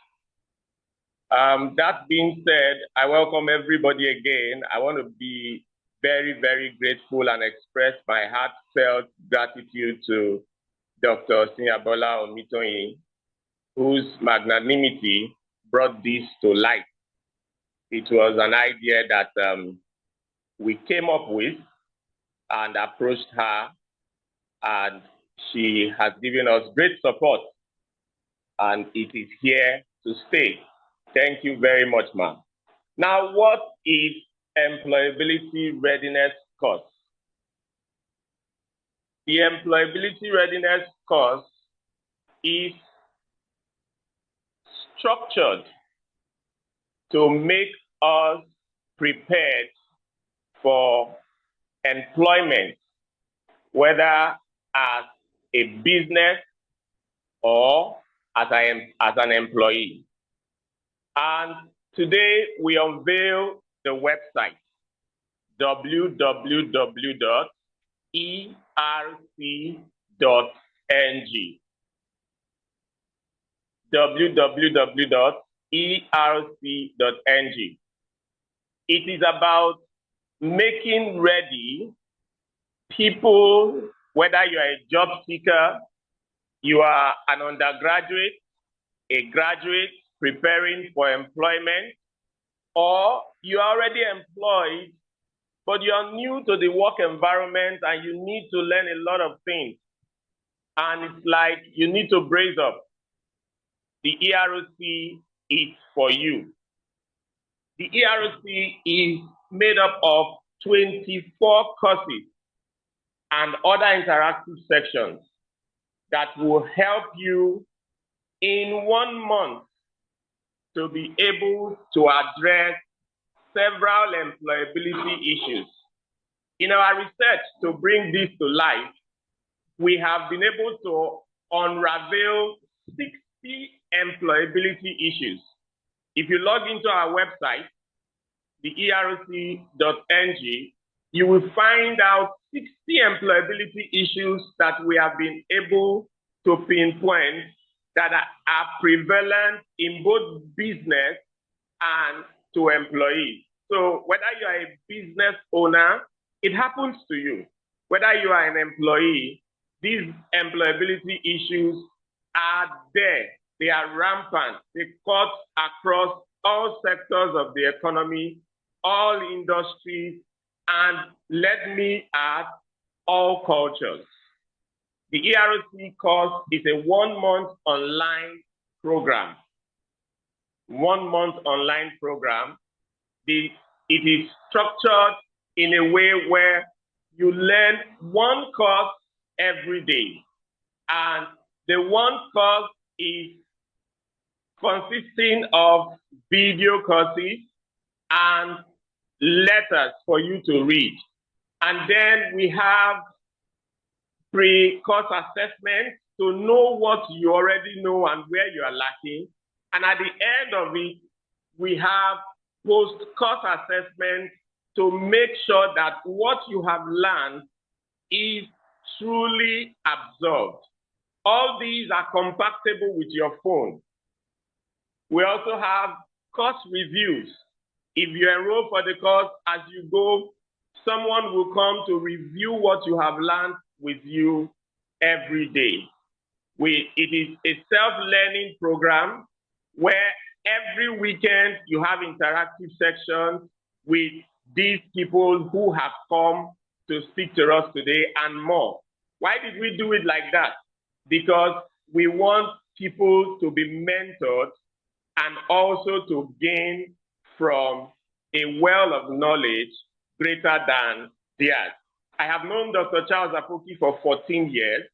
That being said, I welcome everybody again. I want to be very, very grateful and express my heartfelt gratitude to Dr. Siyanbola Omitoyin, whose magnanimity brought this to light. It was an idea that we came up with and approached her, and she has given us great support, and it is here to stay. Thank you very much, ma'am. Now, what is employability readiness course? The employability readiness course is structured to make us prepared for employment, whether as a business or as an employee. And today we unveil the website, www.erc.ng. www.erc.ng. It is about making ready people, whether you are a job seeker, you are an undergraduate, a graduate preparing for employment, or you are already employed, but you are new to the work environment and you need to learn a lot of things. And it's like you need to brace up. The EROC is for you. The EROC is made up of 24 courses and other interactive sections that will help you in 1 month to be able to address several employability issues. In our research to bring this to life, we have been able to unravel 60 employability issues. If you log into our website, the EROC.ng, you will find out 60 employability issues that we have been able to pinpoint that are prevalent in both business and to employees. So whether you are a business owner, it happens to you. Whether you are an employee, these employability issues are there. They are rampant. They cut across all sectors of the economy, all industries, and let me add, all cultures. The EROC course is a 1 month online program. 1 month online program. It is structured in a way where you learn one course every day. And the one course is consisting of video courses and letters for you to read. And then we have pre-course assessment to know what you already know and where you are lacking. And at the end of it, we have post-course assessment to make sure that what you have learned is truly absorbed. All these are compatible with your phone. We also have course reviews. If you enroll for the course, as you go, someone will come to review what you have learned with you every day. It is a self-learning program where every weekend you have interactive sections with these people who have come to speak to us today and more. Why did we do it like that? Because we want people to be mentored and also to gain from a well of knowledge greater than theirs. I have known Dr. Charles Apoki for 14 years.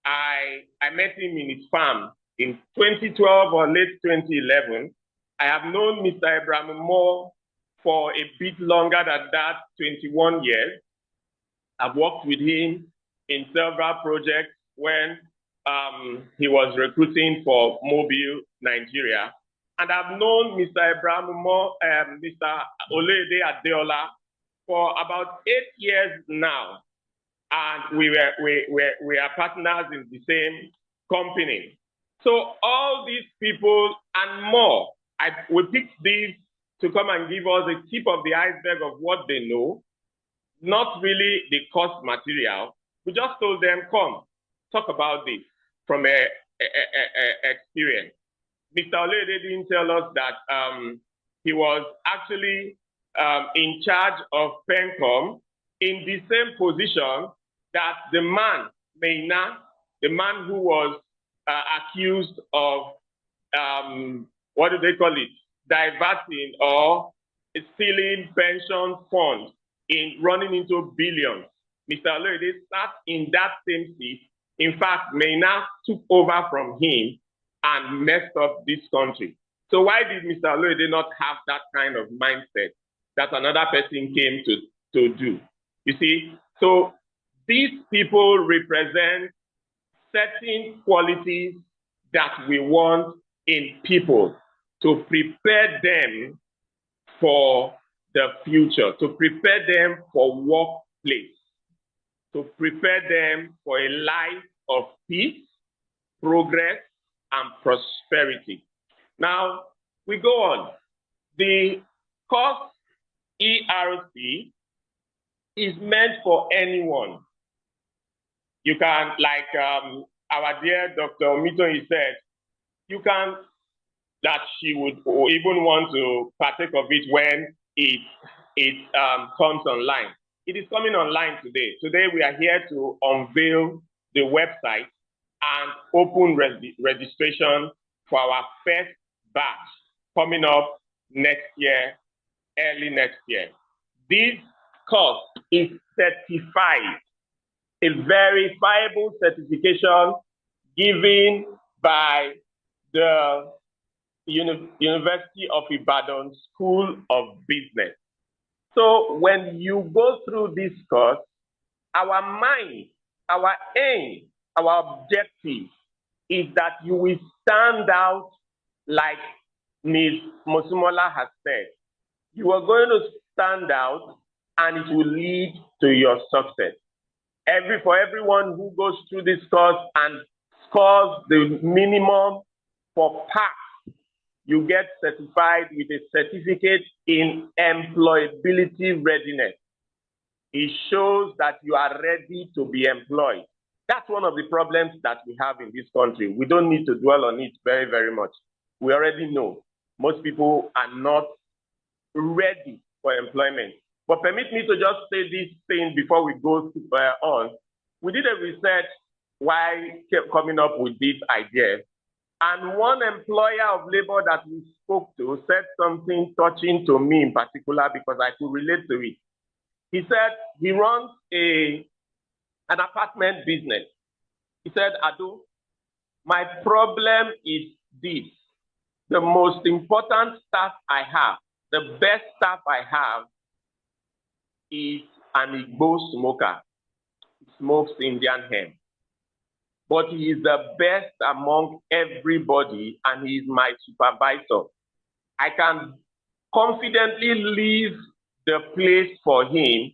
I met him in his farm in 2012 or late 2011. I have known Mr. Abraham Moore for a bit longer than that, 21 years. I've worked with him in several projects when he was recruiting for Mobile, Nigeria. And I've known Mr. Abraham Moore, Mr. Olede Adeola for about 8 years now. And we are partners in the same company. So all these people and more, we picked these to come and give us a tip of the iceberg of what they know, not really the course material. We just told them, come, talk about this from experience. Mr. Olede didn't tell us that he was actually in charge of PENCOM in the same position that the man, Meina, the man who was accused of, what do they call it, diverting or stealing pension funds in running into billions. Mr. Olede sat in that same seat. In fact, Meina took over from him and messed up this country. So why did Mr. Olede not have that kind of mindset that another person came to do? You see, so these people represent certain qualities that we want in people to prepare them for the future, to prepare them for workplace, to prepare them for a life of peace, progress, and prosperity. Now, we go on. The course EROC is meant for anyone. You can, like our dear Dr. Omitoyin said, you can, that she would even want to partake of it when it comes online. It is coming online today. Today we are here to unveil the website and open registration for our first batch coming up next year, early next year. This course is certified, a verifiable certification given by the University of Ibadan School of Business. So when you go through this course, our mind, our aim, our objective is that you will stand out like Ms. Mosumola has said. You are going to stand out and it will lead to your success. For everyone who goes through this course and scores the minimum for pass, you get certified with a certificate in employability readiness. It shows that you are ready to be employed. That's one of the problems that we have in this country. We don't need to dwell on it very, very much. We already know most people are not ready for employment. But permit me to just say this thing before we go on. We did a research while coming up with this idea. And one employer of labor that we spoke to said something touching to me in particular because I could relate to it. He said he runs an apartment business. He said, Ado, my problem is this. The most important staff I have, the best staff I have is an Igbo smoker. He smokes Indian hemp. But he is the best among everybody and he is my supervisor. I can confidently leave the place for him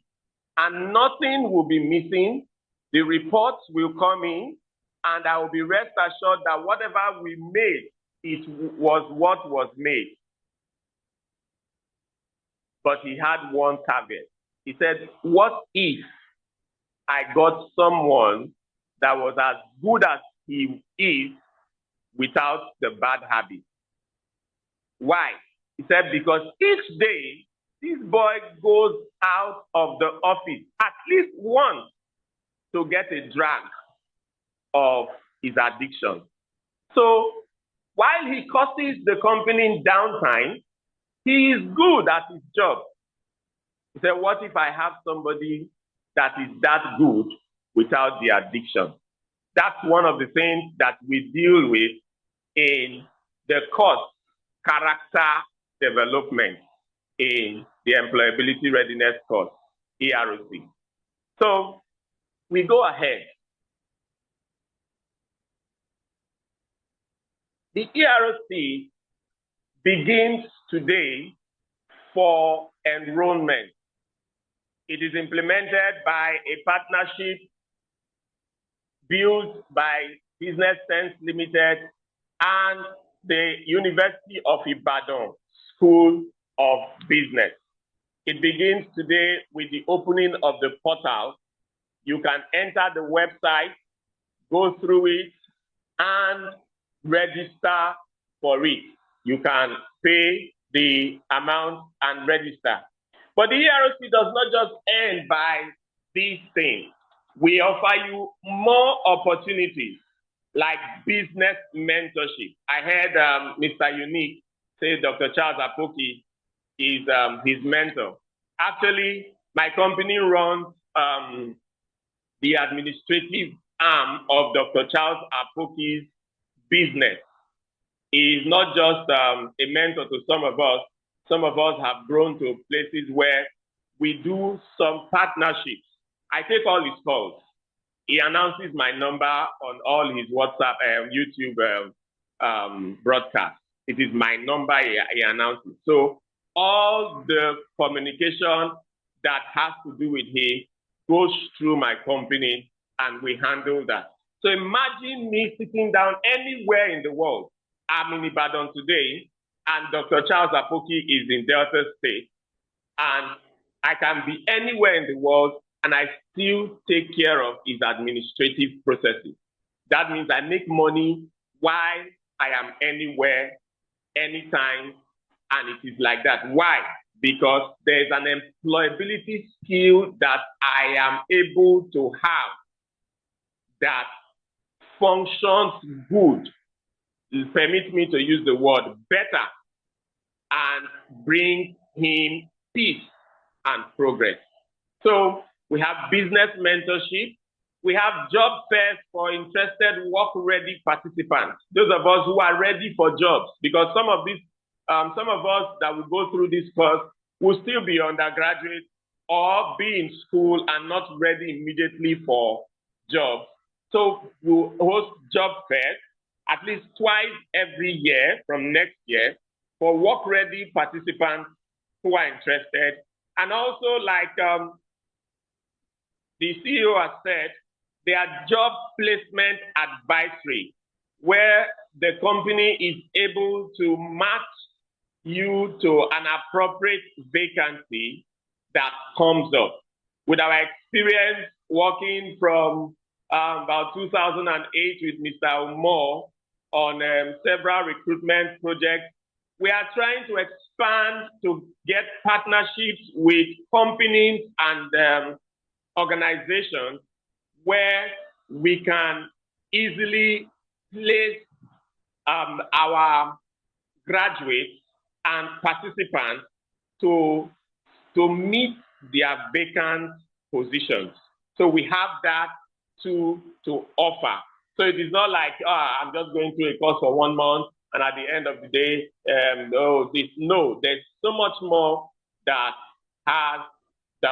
and nothing will be missing. The reports will come in and I will be rest assured that whatever we made, it was what was made. But he had one caveat. He said, what if I got someone that was as good as he is without the bad habit? Why? He said, because each day, this boy goes out of the office at least once to get a drag of his addiction. So while he causes the company in downtime, he is good at his job. He said, what if I have somebody that is that good without the addiction? That's one of the things that we deal with in the course character development in the employability readiness course, EROC. So we go ahead. The EROC begins today for enrollment. It is implemented by a partnership built by Business Sense Limited and the University of Ibadan School of Business. It begins today with the opening of the portal. You can enter the website, go through it, and register for it. You can pay the amount and register. But the EROC does not just end by these things. We offer you more opportunities like business mentorship. I heard Mr. Unique say Dr. Charles Apoki is his mentor. Actually, my company runs the administrative arm of Dr. Charles Apoki's business. He is not just a mentor to some of us. Some of us have grown to places where we do some partnerships. I take all his calls. He announces my number on all his WhatsApp and YouTube broadcasts. It is my number he announces. So all the communication that has to do with him goes through my company and we handle that. So imagine me sitting down anywhere in the world. I'm in Ibadan today and Dr. Charles Apoki is in Delta State and I can be anywhere in the world and I still take care of his administrative processes. That means I make money while I am anywhere, anytime, and it is like that. Why? Because there's an employability skill that I am able to have that functions good, permit me to use the word better, and bring him peace and progress. So we have business mentorship. We have job fairs for interested work-ready participants. Those of us who are ready for jobs, because some of us that will go through this course will still be undergraduate or be in school and not ready immediately for jobs. So we'll host job fairs at least twice every year from next year for work-ready participants who are interested. And also, like the CEO has said, there are job placement advisory where the company is able to match you to an appropriate vacancy that comes up. With our experience working from about 2008 with Mr. Moore on several recruitment projects, we are trying to expand to get partnerships with companies and organizations where we can easily place our graduates and participants to meet their vacant positions. So we have that to offer. So it is not like, I'm just going through a course for 1 month and at the end of the day, no, there's so much more that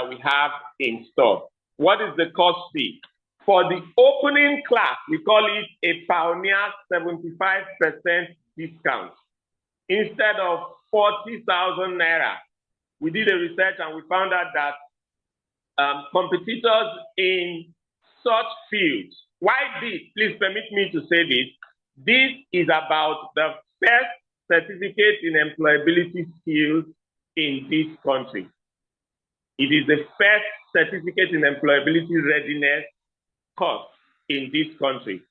we have in store. What is the cost fee? For the opening class, we call it a pioneer 75% discount. Instead of 40,000 naira, we did a research and we found out that competitors in such fields, why this? Please permit me to say this. This is about the first certificate in employability skills in this country. It is the first certificate in employability readiness course in this country.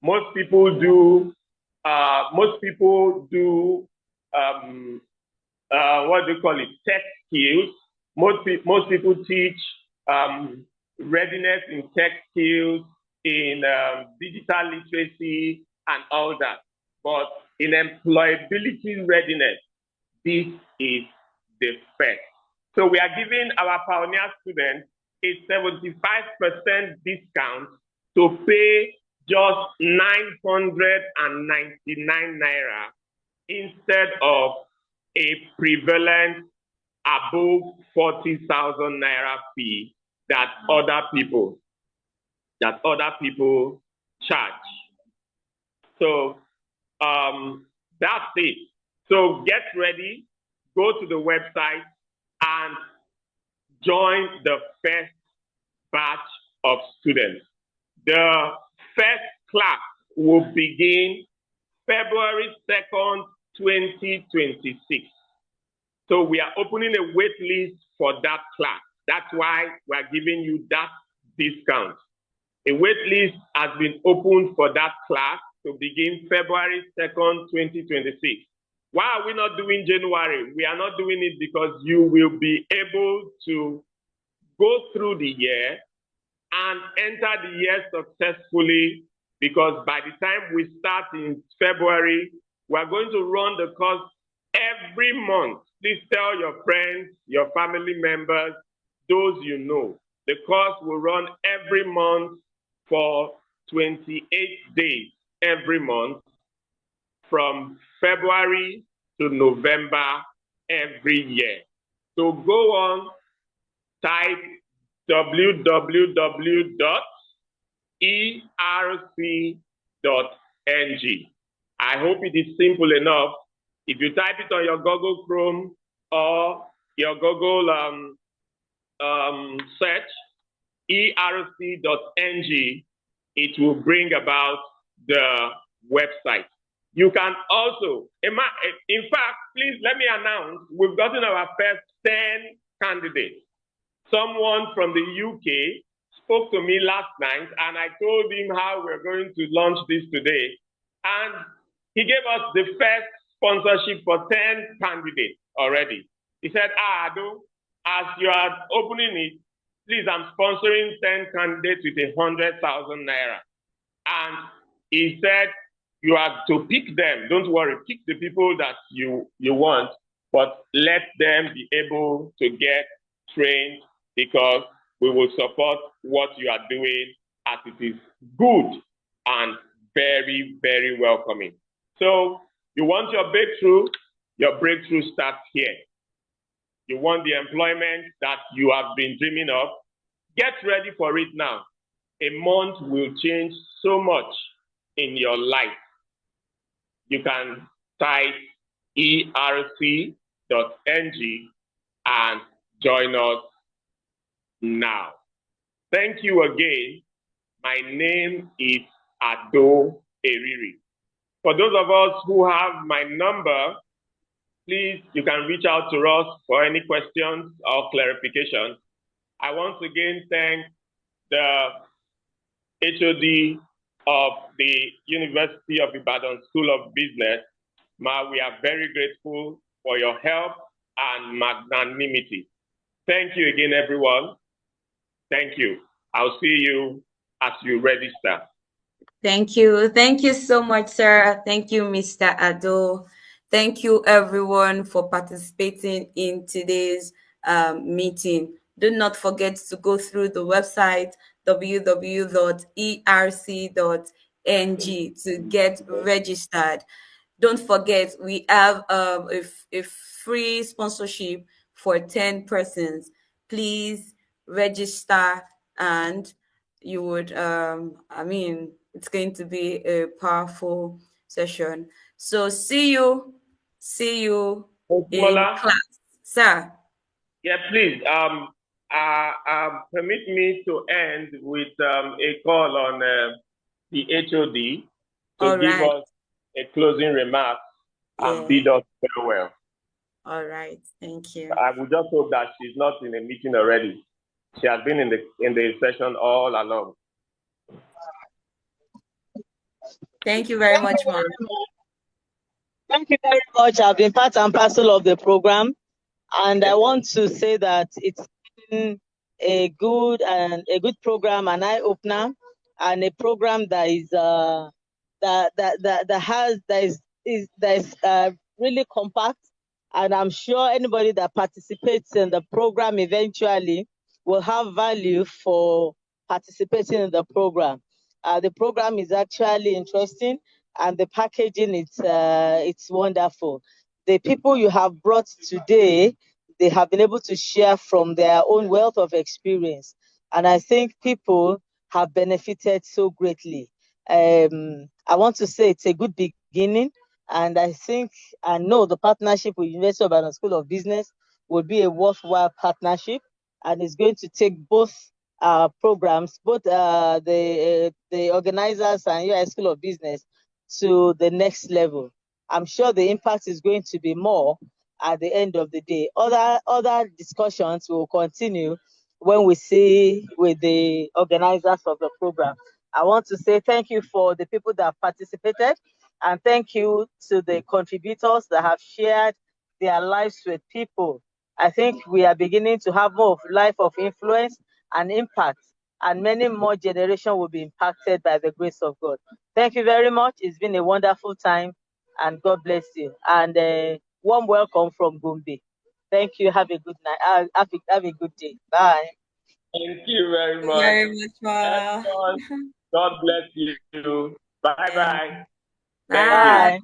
Most people do what do you call it? Tech skills. Most people teach readiness in tech skills, in digital literacy, and all that. But in employability readiness, this is the first. So we are giving our pioneer students a 75% discount to pay just 999 naira instead of a prevalent above 40,000 naira fee that other people charge. So that's it. So get ready, go to the website and join the first batch of students. The first class will begin February 2nd, 2026. So we are opening a wait list for that class. That's why we are giving you that discount. A wait list has been opened for that class to begin February 2nd, 2026. Why are we not doing January? We are not doing it because you will be able to go through the year and enter the year successfully, because by the time we start in February, we are going to run the course every month. Please tell your friends, your family members, those you know. The course will run every month for 28 days every month, from February to November every year. So go on, type www.erc.ng. I hope it is simple enough. If you type it on your Google Chrome or your Google search, erc.ng, it will bring about the website. You can also, in fact, please let me announce, we've gotten our first 10 candidates. Someone from the UK spoke to me last night and I told him how we're going to launch this today. And he gave us the first sponsorship for 10 candidates already. He said, Ado, as you are opening it, please, I'm sponsoring 10 candidates with 100,000 naira. And he said, you have to pick them. Don't worry, pick the people that you want, but let them be able to get trained, because we will support what you are doing, as it is good and very, very welcoming. So you want your breakthrough starts here. You want the employment that you have been dreaming of, get ready for it now. A month will change so much in your life. You can type erc.ng and join us now. Thank you again. My name is Ado Eriri. For those of us who have my number, please, you can reach out to us for any questions or clarifications. I once again thank the HOD of the University of Ibadan School of Business. Ma, we are very grateful for your help and magnanimity. Thank you again, everyone. Thank you. I'll see you as you register. Thank you. Thank you so much, sir. Thank you, Mr. Ado. Thank you, everyone, for participating in today's meeting. Do not forget to go through the website www.erc.ng to get registered. Don't forget, we have a free sponsorship for 10 persons. Please register, and you would, it's going to be a powerful session. So see you in class, sir. Yeah, please. Permit me to end with a call on the HOD to give us a closing remark and bid us farewell. All right, thank you. I would just hope that she's not in a meeting already. She has been in the session all along. Thank you very much, ma'am. Thank you very much. I've been part and parcel of the program, and I want to say that it's been a good program, an eye opener, and a program that is really compact. And I'm sure anybody that participates in the program eventually will have value for participating in the program. The program is actually interesting, and the packaging it's wonderful. The people you have brought today, they have been able to share from their own wealth of experience, and I think people have benefited so greatly. I want to say it's a good beginning, and I think I know the partnership with University of Ibadan School of Business will be a worthwhile partnership, and it's going to take both programs, both the organizers and UIS School of Business, to the next level. I'm sure the impact is going to be more at the end of the day. Other discussions will continue when we see with the organizers of the program. I want to say thank you for the people that have participated, and thank you to the contributors that have shared their lives with people. I think we are beginning to have more of life of influence and impact, and many more generations will be impacted by the grace of God. Thank you very much. It's been a wonderful time, and God bless you. And warm welcome from Gombe. Thank you. Have a good night. Have a good day. Bye. Thank you very Thank you much. very much, Ma. Everyone, God bless you. Bye Yeah. bye. Thank you. Bye. Bye.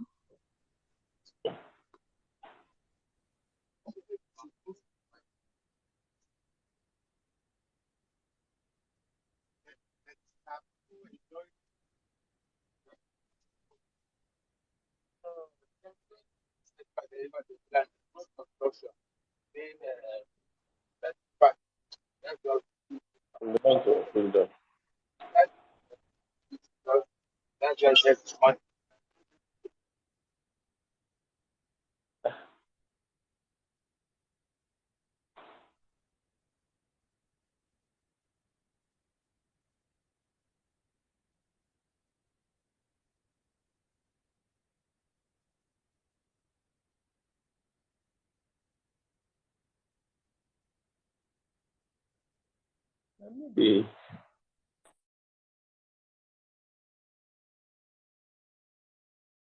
Maybe.